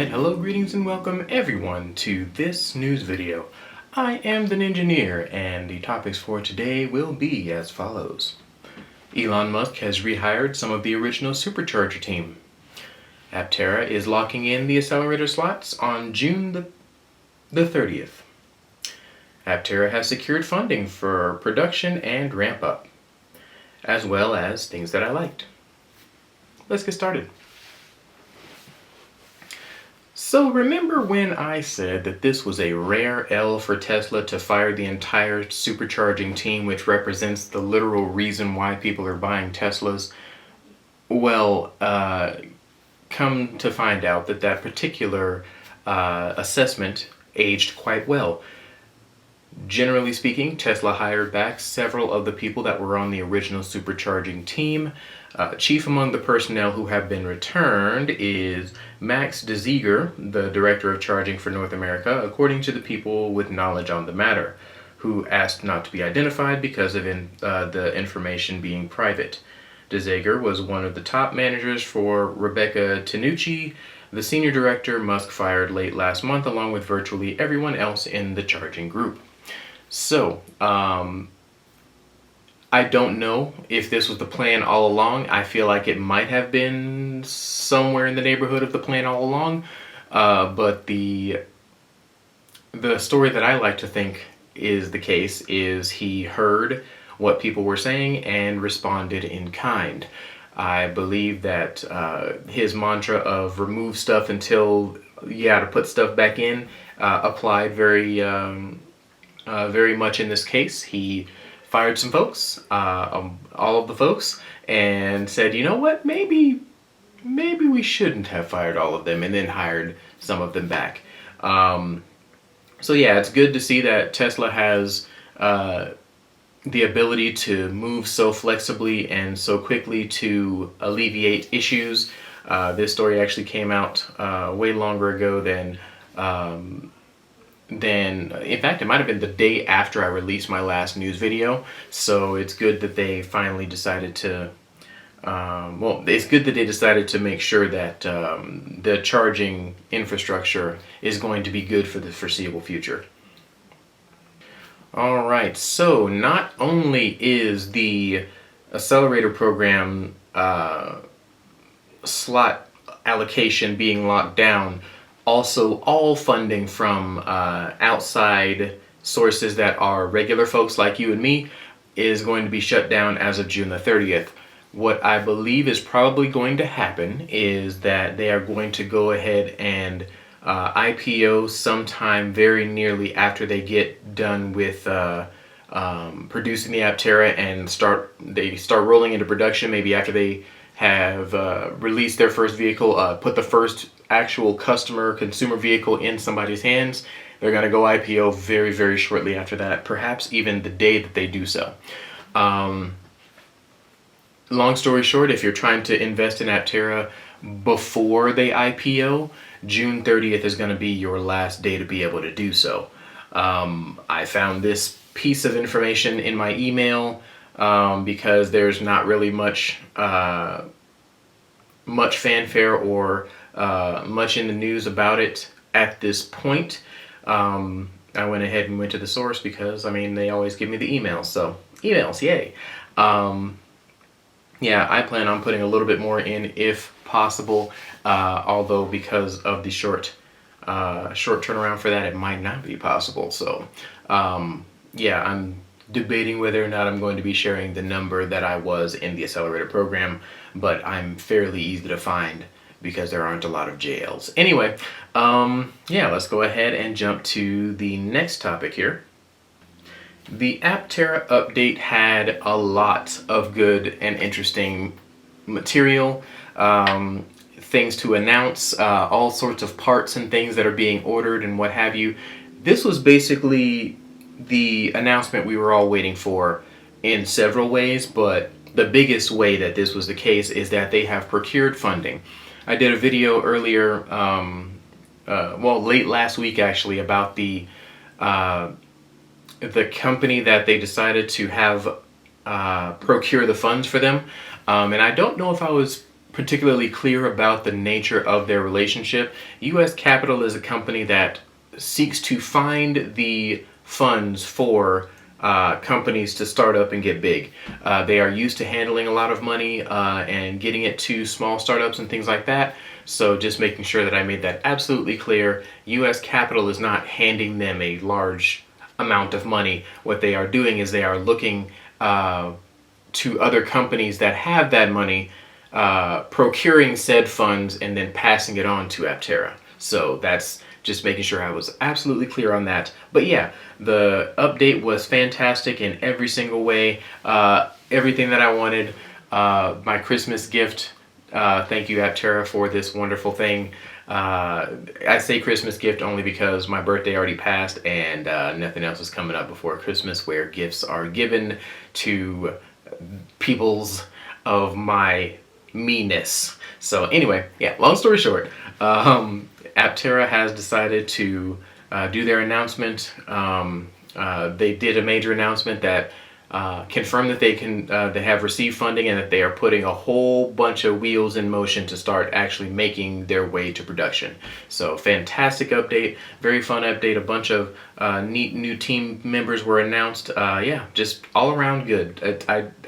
Alright, hello, greetings, and welcome everyone to this news video. I am the Ninjaneer, and the topics for today will be as follows. Elon Musk has rehired some of the original supercharger team. Aptera is locking in the accelerator slots on June the 30th. Aptera has secured funding for production and ramp up, as well as things that I liked. Let's get started. So remember when I said that this was a rare L for Tesla to fire the entire supercharging team, which represents the literal reason why people are buying Teslas? Well, come to find out that that particular assessment aged quite well. Generally speaking, Tesla hired back several of the people that were on the original supercharging team. Chief among the personnel who have been returned is Max de Zeger, the director of charging for North America, according to the people with knowledge on the matter, who asked not to be identified because of the information being private. De Zeger was one of the top managers for Rebecca Tinucci, the senior director Musk fired late last month, along with virtually everyone else in the charging group. So, I don't know if this was the plan all along. I feel like it might have been somewhere in the neighborhood of the plan all along. But the story that I like to think is the case is he heard what people were saying and responded in kind. I believe that his mantra of remove stuff until you got to put stuff back in applied very much in this case. He fired some folks, all of the folks, and said, you know what, maybe we shouldn't have fired all of them, and then hired some of them back. So yeah, it's good to see that Tesla has the ability to move so flexibly and so quickly to alleviate issues. This story actually came out way longer ago than in fact, it might have been the day after I released my last news video. So it's good that they finally decided to, it's good that they decided to make sure that the charging infrastructure is going to be good for the foreseeable future. All right, so not only is the accelerator program slot allocation being locked down, also all funding from outside sources that are regular folks like you and me is going to be shut down as of June the 30th. What I believe is probably going to happen is that they are going to go ahead and IPO sometime very nearly after they get done with producing the Aptera and start rolling into production, maybe after they have released their first vehicle, put the first actual consumer vehicle in somebody's hands. They're going to go IPO very, very shortly after that, perhaps even the day that they do so. Long story short, if you're trying to invest in Aptera before they IPO, June 30th is going to be your last day to be able to do so. I found this piece of information in my email because there's not really much fanfare or much in the news about it at this point. I went ahead and went to the source because, I mean, they always give me the emails, so emails, yay. Yeah, I plan on putting a little bit more in if possible, although because of the short turnaround for that, it might not be possible. So, yeah, I'm debating whether or not I'm going to be sharing the number that I was in the accelerator program, but I'm fairly easy to find because there aren't a lot of JLs. Anyway, yeah, let's go ahead and jump to the next topic here. The Aptera update had a lot of good and interesting material, things to announce, all sorts of parts and things that are being ordered and what have you. This was basically the announcement we were all waiting for in several ways, but the biggest way that this was the case is that they have procured funding. I did a video earlier, late last week actually, about the company that they decided to have procure the funds for them. And I don't know if I was particularly clear about the nature of their relationship. US Capital is a company that seeks to find the funds for companies to start up and get big. They are used to handling a lot of money and getting it to small startups and things like that. So just making sure that I made that absolutely clear. US Capital is not handing them a large amount of money. What they are doing is they are looking to other companies that have that money, procuring said funds and then passing it on to Aptera. So that's just making sure I was absolutely clear on that. But yeah, the update was fantastic in every single way. Everything that I wanted. My Christmas gift. Thank you, Aptera, for this wonderful thing. I say Christmas gift only because my birthday already passed and nothing else is coming up before Christmas where gifts are given to peoples of my meanness. So anyway, yeah, long story short, Aptera has decided to do their announcement. They did a major announcement that confirmed that they have received funding and that they are putting a whole bunch of wheels in motion to start actually making their way to production. So fantastic update, very fun update. A bunch of neat new team members were announced. Yeah, just all around good.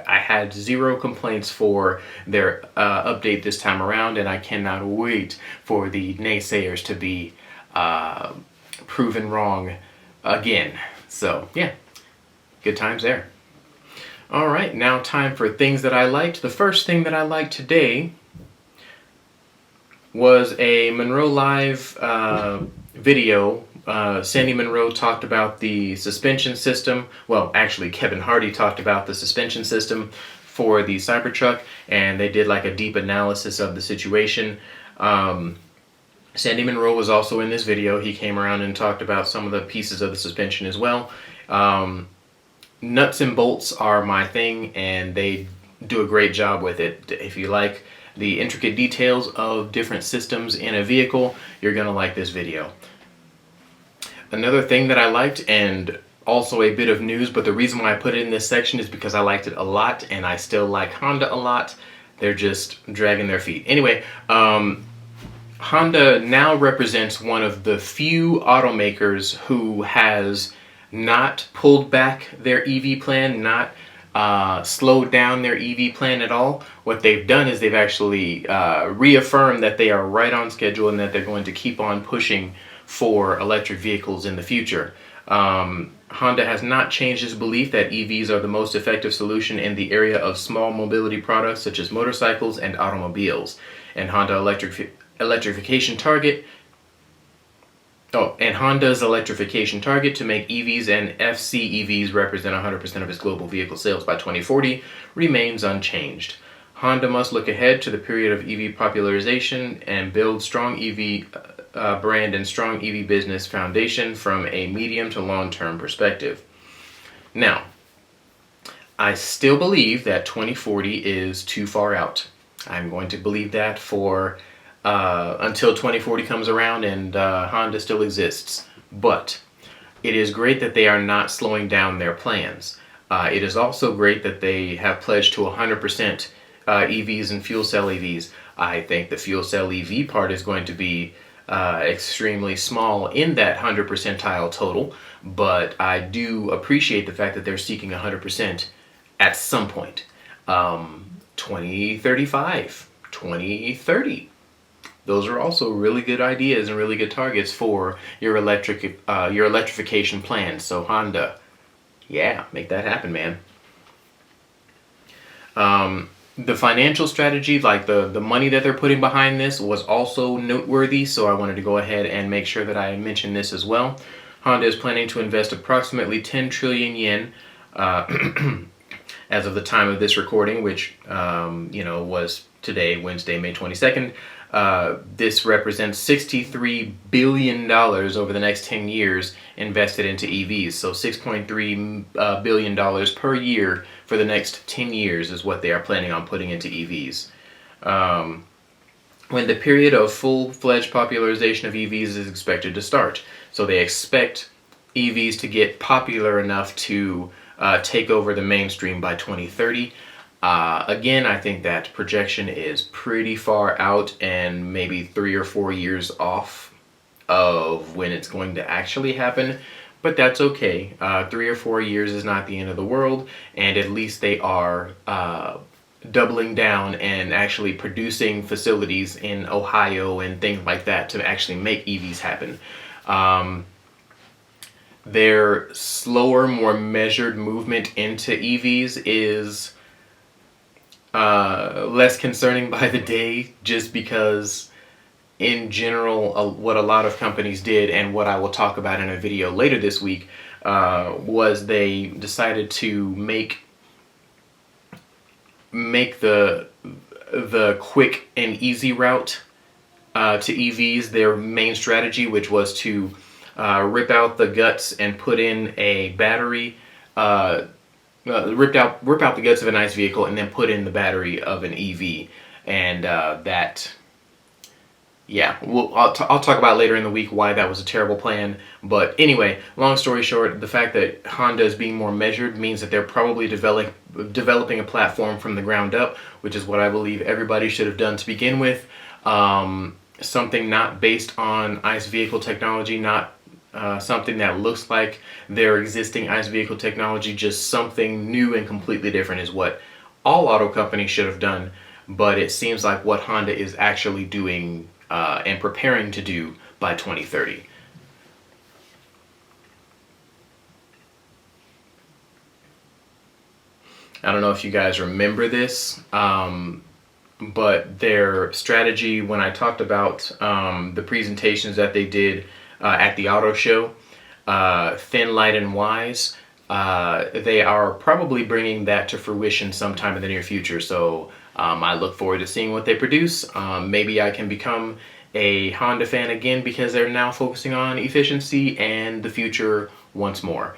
I had zero complaints for their update this time around, and I cannot wait for the naysayers to be proven wrong again. So yeah, good times there. All right, now time for things that I liked. The first thing that I liked today was a Monroe Live video. Sandy Monroe talked about the suspension system. Well, actually, Kevin Hardy talked about the suspension system for the Cybertruck, and they did like a deep analysis of the situation. Sandy Monroe was also in this video. He came around and talked about some of the pieces of the suspension as well. Nuts and bolts are my thing, and they do a great job with it. If you like the intricate details of different systems in a vehicle, you're gonna like this video. Another thing that I liked, and also a bit of news, but the reason why I put it in this section is because I liked it a lot, and I still like Honda a lot. They're just dragging their feet. Anyway, Honda now represents one of the few automakers who has not pulled back their EV plan, not slowed down their EV plan at all. What they've done is they've actually reaffirmed that they are right on schedule and that they're going to keep on pushing for electric vehicles in the future. Honda has not changed its belief that EVs are the most effective solution in the area of small mobility products such as motorcycles and automobiles. And Honda's electrification target to make EVs and FCEVs represent 100% of its global vehicle sales by 2040 remains unchanged. Honda must look ahead to the period of EV popularization and build strong EV brand and strong EV business foundation from a medium to long-term perspective. Now, I still believe that 2040 is too far out. I'm going to believe that for until 2040 comes around and Honda still exists. But it is great that they are not slowing down their plans. It is also great that they have pledged to 100% EVs and fuel cell EVs. I think the fuel cell EV part is going to be extremely small in that 100 percentile total, but I do appreciate the fact that they're seeking 100% at some point. 2035, 2030. Those are also really good ideas and really good targets for your electrification plans. So Honda, yeah, make that happen, man. The financial strategy, like the money that they're putting behind this, was also noteworthy, so I wanted to go ahead and make sure that I mention this as well. Honda is planning to invest approximately 10 trillion yen as of the time of this recording, which was today, Wednesday, May 22nd. This represents $63 billion over the next 10 years invested into EVs. So $6.3 billion per year for the next 10 years is what they are planning on putting into EVs. When the period of full-fledged popularization of EVs is expected to start. So they expect EVs to get popular enough to take over the mainstream by 2030. Again, I think that projection is pretty far out and maybe 3 or 4 years off of when it's going to actually happen, but that's okay. 3 or 4 years is not the end of the world, and at least they are doubling down and actually producing facilities in Ohio and things like that to actually make EVs happen. Their slower, more measured movement into EVs is less concerning by the day, just because in general what a lot of companies did, and what I will talk about in a video later this week, was they decided to make the quick and easy route to EVs their main strategy, which was to rip out the guts and put in a battery. Rip out the guts of an ICE vehicle and then put in the battery of an EV, and yeah, I'll talk about later in the week why that was a terrible plan. But anyway, long story short, the fact that Honda is being more measured means that they're probably developing a platform from the ground up, which is what I believe everybody should have done to begin with. Something not based on ICE vehicle technology, not something that looks like their existing ICE vehicle technology, just something new and completely different is what all auto companies should have done. But it seems like what Honda is actually doing and preparing to do by 2030. I don't know if you guys remember this, but their strategy, when I talked about the presentations that they did at the auto show, Thin, Light, and Wise, they are probably bringing that to fruition sometime in the near future. So I look forward to seeing what they produce. Maybe I can become a Honda fan again because they're now focusing on efficiency and the future once more.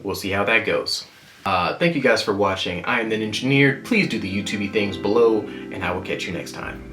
We'll see how that goes. Thank you guys for watching. I am the Engineer. Please do the YouTube things below, and I will catch you next time.